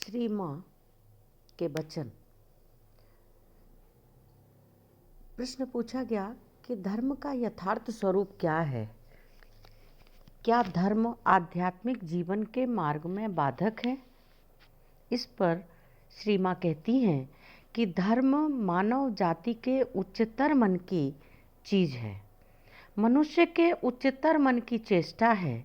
श्री माँ के वचन। प्रश्न पूछा गया कि धर्म का यथार्थ स्वरूप क्या है? क्या धर्म आध्यात्मिक जीवन के मार्ग में बाधक है? इस पर श्री माँ कहती हैं कि धर्म मानव जाति के उच्चतर मन की चीज़ है। मनुष्य के उच्चतर मन की चेष्टा है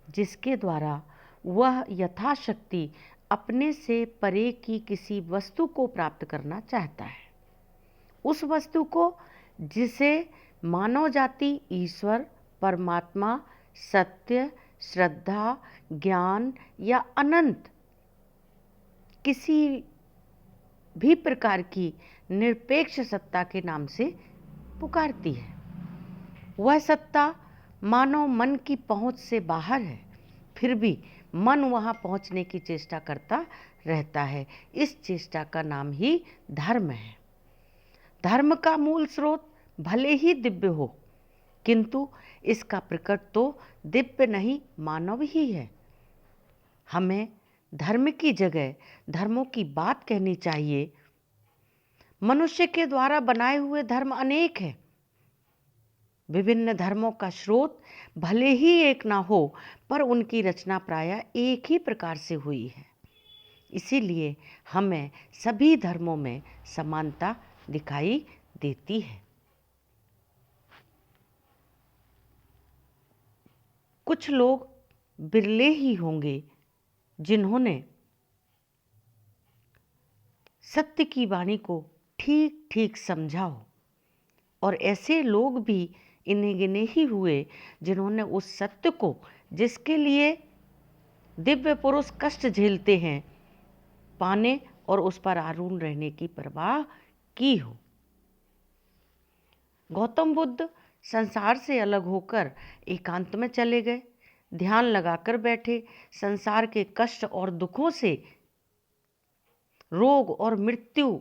जिसके द्वारा वह यथाशक्ति अपने से परे की किसी वस्तु को प्राप्त करना चाहता है। उस वस्तु को जिसे मानव जाति ईश्वर, परमात्मा, सत्य, श्रद्धा, ज्ञान या अनंत किसी भी प्रकार की निरपेक्ष सत्ता के नाम से पुकारती है। वह सत्ता मानव मन की पहुंच से बाहर है, फिर भी मन वहां पहुंचने की चेष्टा करता रहता है। इस चेष्टा का नाम ही धर्म है। धर्म का मूल स्रोत भले ही दिव्य हो, किंतु इसका प्रकट तो दिव्य नहीं मानव ही है। हमें धर्म की जगह धर्मों की बात कहनी चाहिए। मनुष्य के द्वारा बनाए हुए धर्म अनेक हैं। विभिन्न धर्मों का स्रोत भले ही एक ना हो, पर उनकी रचना प्रायः एक ही प्रकार से हुई है। इसीलिए हमें सभी धर्मों में समानता दिखाई देती है। कुछ लोग बिरले ही होंगे जिन्होंने सत्य की वाणी को ठीक ठीक समझा हो, और ऐसे लोग भी इन्हें गिने ही हुए जिन्होंने उस सत्य को, जिसके लिए दिव्य पुरुष कष्ट झेलते हैं, पाने और उस पर आरूढ़ रहने की परवाह की हो। गौतम बुद्ध संसार से अलग होकर एकांत में चले गए, ध्यान लगाकर बैठे, संसार के कष्ट और दुखों से, रोग और मृत्यु,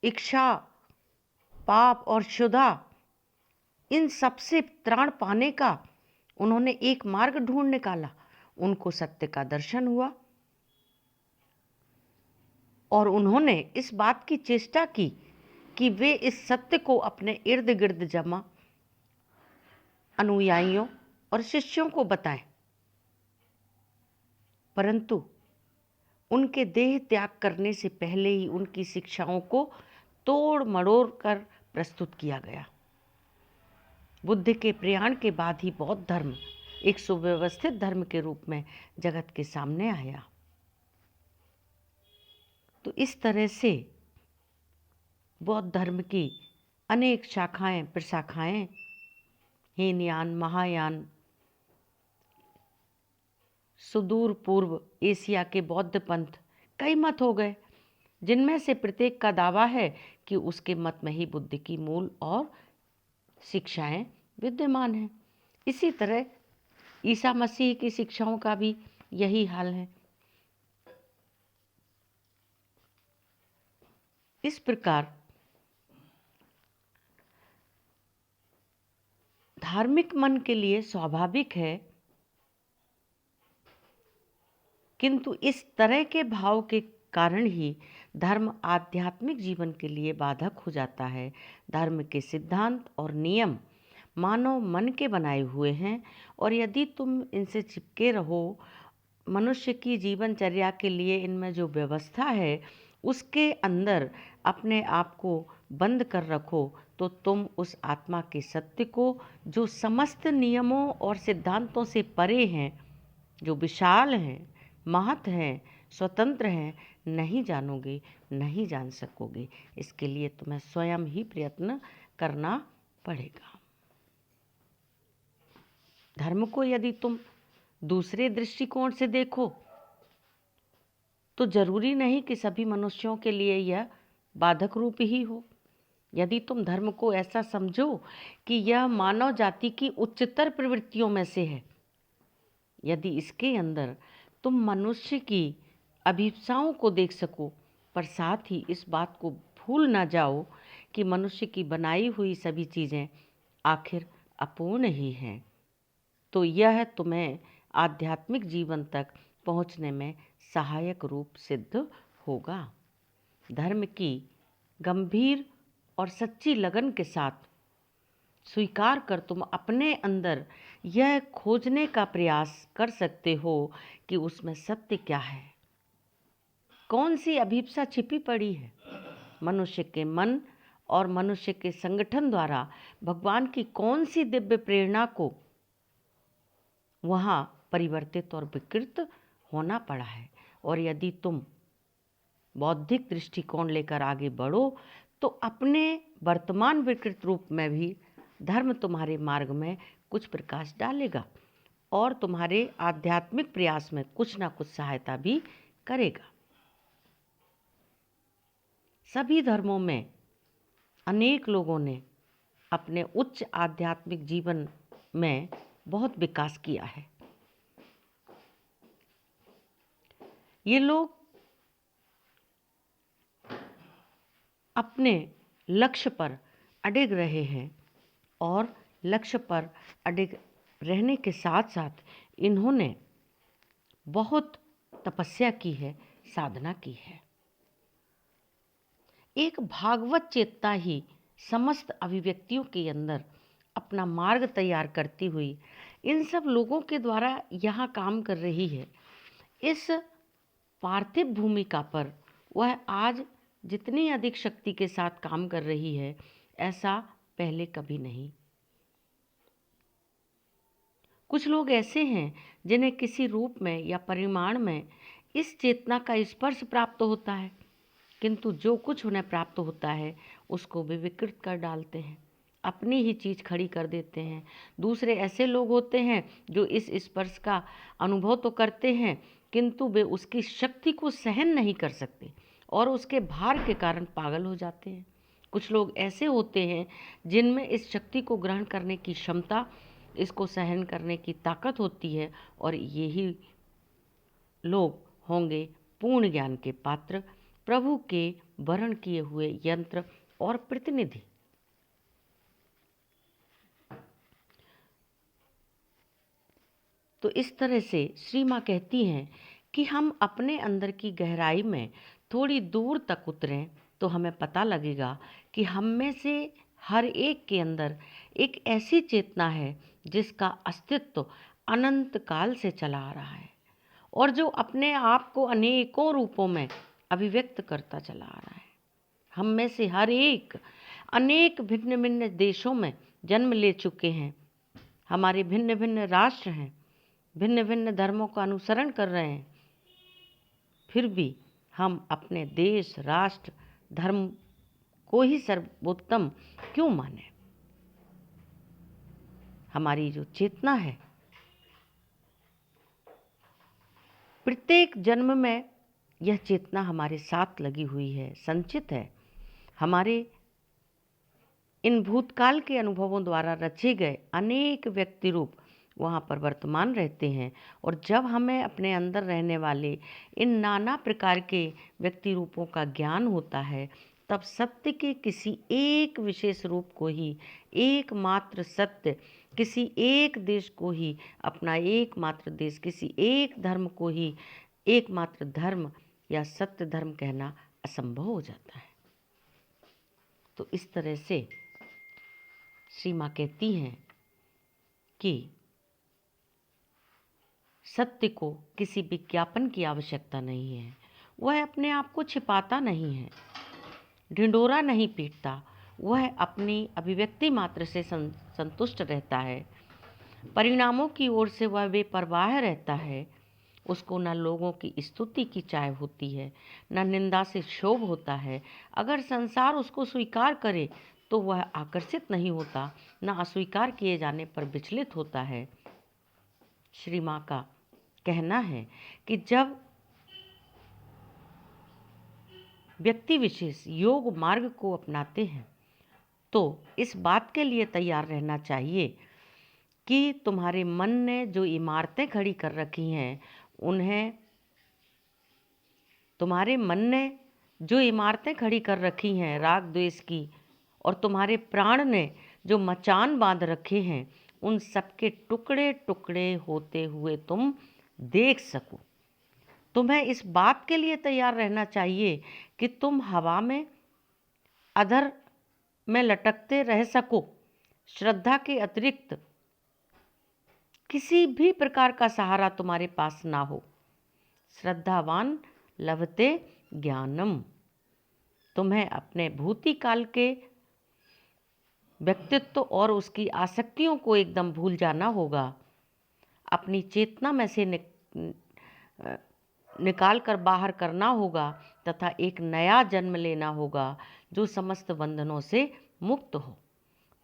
इच्छा, पाप और क्षुधा, इन सब से त्राण पाने का उन्होंने एक मार्ग ढूंढ निकाला। उनको सत्य का दर्शन हुआ और उन्होंने इस बात की चेष्टा की कि वे इस सत्य को अपने इर्द गिर्द जमा अनुयायियों और शिष्यों को बताएं। परंतु उनके देह त्याग करने से पहले ही उनकी शिक्षाओं को तोड़ मड़ोड़ कर प्रस्तुत किया गया। बुद्ध के प्रयाण के बाद ही बौद्ध धर्म एक सुव्यवस्थित धर्म के रूप में जगत के सामने आया। तो इस तरह से बौद्ध धर्म की अनेक शाखाएं प्रशाखाएं, हीनयान, महायान, सुदूर पूर्व एशिया के बौद्ध पंथ, कई मत हो गए, जिनमें से प्रत्येक का दावा है कि उसके मत में ही बुद्ध की मूल और शिक्षाएं विद्यमान हैं। इसी तरह ईसा मसीह की शिक्षाओं का भी यही हाल है। इस प्रकार धार्मिक मन के लिए स्वाभाविक है, किंतु इस तरह के भाव के कारण ही धर्म आध्यात्मिक जीवन के लिए बाधक हो जाता है। धर्म के सिद्धांत और नियम मानव मन के बनाए हुए हैं, और यदि तुम इनसे चिपके रहो, मनुष्य की जीवनचर्या के लिए इनमें जो व्यवस्था है उसके अंदर अपने आप को बंद कर रखो, तो तुम उस आत्मा के सत्य को, जो समस्त नियमों और सिद्धांतों से परे हैं, जो विशाल हैं, महत हैं, स्वतंत्र हैं, नहीं जानोगे, नहीं जान सकोगे। इसके लिए तुम्हें स्वयं ही प्रयत्न करना पड़ेगा। धर्म को यदि तुम दूसरे दृष्टिकोण से देखो तो जरूरी नहीं कि सभी मनुष्यों के लिए यह बाधक रूप ही हो। यदि तुम धर्म को ऐसा समझो कि यह मानव जाति की उच्चतर प्रवृत्तियों में से है, यदि इसके अंदर तुम मनुष्य की अभिप्साओं को देख सको, पर साथ ही इस बात को भूल ना जाओ कि मनुष्य की बनाई हुई सभी चीज़ें आखिर अपूर्ण ही हैं, तो यह तुम्हें आध्यात्मिक जीवन तक पहुंचने में सहायक रूप सिद्ध होगा। धर्म की गंभीर और सच्ची लगन के साथ स्वीकार कर तुम अपने अंदर यह खोजने का प्रयास कर सकते हो कि उसमें सत्य क्या है, कौन सी अभिप्सा छिपी पड़ी है। मनुष्य के मन और मनुष्य के संगठन द्वारा भगवान की कौन सी दिव्य प्रेरणा को वहाँ परिवर्तित और विकृत होना पड़ा है। और यदि तुम बौद्धिक दृष्टिकोण लेकर आगे बढ़ो तो अपने वर्तमान विकृत रूप में भी धर्म तुम्हारे मार्ग में कुछ प्रकाश डालेगा और तुम्हारे आध्यात्मिक प्रयास में कुछ ना कुछ सहायता भी करेगा। सभी धर्मों में अनेक लोगों ने अपने उच्च आध्यात्मिक जीवन में बहुत विकास किया है। ये लोग अपने लक्ष्य पर अडिग रहे हैं और लक्ष्य पर अडिग रहने के साथ साथ इन्होंने बहुत तपस्या की है, साधना की है। एक भागवत चेतना ही समस्त अभिव्यक्तियों के अंदर अपना मार्ग तैयार करती हुई इन सब लोगों के द्वारा यहाँ काम कर रही है। इस पार्थिव भूमिका पर वह आज जितनी अधिक शक्ति के साथ काम कर रही है, ऐसा पहले कभी नहीं। कुछ लोग ऐसे हैं जिन्हें किसी रूप में या परिमाण में इस चेतना का स्पर्श प्राप्त होता है, किंतु जो कुछ उन्हें प्राप्त होता है उसको वे विकृत कर डालते हैं, अपनी ही चीज़ खड़ी कर देते हैं। दूसरे ऐसे लोग होते हैं जो इस स्पर्श का अनुभव तो करते हैं किंतु वे उसकी शक्ति को सहन नहीं कर सकते और उसके भार के कारण पागल हो जाते हैं। कुछ लोग ऐसे होते हैं जिनमें इस शक्ति को ग्रहण करने की क्षमता, इसको सहन करने की ताकत होती है और यही लोग होंगे पूर्ण ज्ञान के पात्र, प्रभु के वर्ण किए हुए यंत्र और प्रतिनिधि। तो इस तरह से श्री माँ कहती हैं कि हम अपने अंदर की गहराई में थोड़ी दूर तक उतरें तो हमें पता लगेगा कि हम में से हर एक के अंदर एक ऐसी चेतना है जिसका अस्तित्व अनंत काल से चला आ रहा है और जो अपने आप को अनेकों रूपों में अभिव्यक्त करता चला आ रहा है। हम में से हर एक अनेक भिन्न भिन्न देशों में जन्म ले चुके हैं, हमारे भिन्न भिन्न राष्ट्र हैं, भिन्न भिन्न धर्मों का अनुसरण कर रहे हैं, फिर भी हम अपने देश, राष्ट्र, धर्म को ही सर्वोत्तम क्यों माने। हमारी जो चेतना है प्रत्येक जन्म में यह चेतना हमारे साथ लगी हुई है, संचित है। हमारे इन भूतकाल के अनुभवों द्वारा रचे गए अनेक व्यक्ति रूप वहाँ पर वर्तमान रहते हैं और जब हमें अपने अंदर रहने वाले इन नाना प्रकार के व्यक्ति रूपों का ज्ञान होता है तब सत्य के किसी एक विशेष रूप को ही, एकमात्र सत्य, किसी एक देश को ही अपना एकमात्र देश, किसी एक धर्म को ही एकमात्र धर्म या सत्य धर्म कहना असंभव हो जाता है। तो इस तरह से श्री माँ कहती हैं कि सत्य को किसी विज्ञापन की आवश्यकता नहीं है, वह अपने आप को छिपाता नहीं है, ढिंढोरा नहीं पीटता, वह अपनी अभिव्यक्ति मात्र से संतुष्ट रहता है, परिणामों की ओर से वह बेपरवाह रहता है। उसको न लोगों की स्तुति की चाह होती है, न निंदा से क्षोभ होता है। अगर संसार उसको स्वीकार करे तो वह आकर्षित नहीं होता, न अस्वीकार किए जाने पर विचलित होता है। श्री माँ का कहना है कि जब व्यक्ति विशेष योग मार्ग को अपनाते हैं तो इस बात के लिए तैयार रहना चाहिए कि तुम्हारे मन ने जो इमारतें खड़ी कर रखी हैं उन्हें, तुम्हारे मन ने जो इमारतें खड़ी कर रखी हैं राग द्वेष की, और तुम्हारे प्राण ने जो मचान बांध रखे हैं उन सबके टुकड़े टुकड़े होते हुए तुम देख सको। तुम्हें इस बात के लिए तैयार रहना चाहिए कि तुम हवा में अधर में लटकते रह सको। श्रद्धा के अतिरिक्त किसी भी प्रकार का सहारा तुम्हारे पास ना हो। श्रद्धावान लभते ज्ञानम। तुम्हें अपने भूतिकाल के व्यक्तित्व और उसकी आसक्तियों को एकदम भूल जाना होगा। अपनी चेतना में से निकाल कर बाहर करना होगा तथा एक नया जन्म लेना होगा जो समस्त बंधनों से मुक्त हो।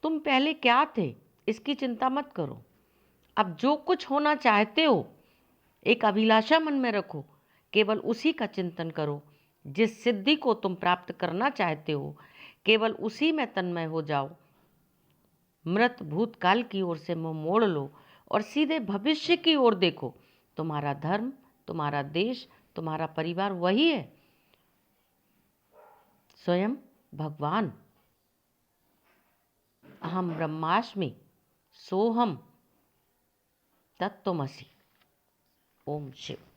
तुम पहले क्या थे इसकी चिंता मत करो। अब जो कुछ होना चाहते हो एक अभिलाषा मन में रखो, केवल उसी का चिंतन करो। जिस सिद्धि को तुम प्राप्त करना चाहते हो केवल उसी में तन्मय हो जाओ। मृत भूतकाल की ओर से मुंह मोड़ लो और सीधे भविष्य की ओर देखो। तुम्हारा धर्म, तुम्हारा देश, तुम्हारा परिवार वही है, स्वयं भगवान। अहम ब्रह्मास्मि सोहम तत्त्वमसि। ओम शिव।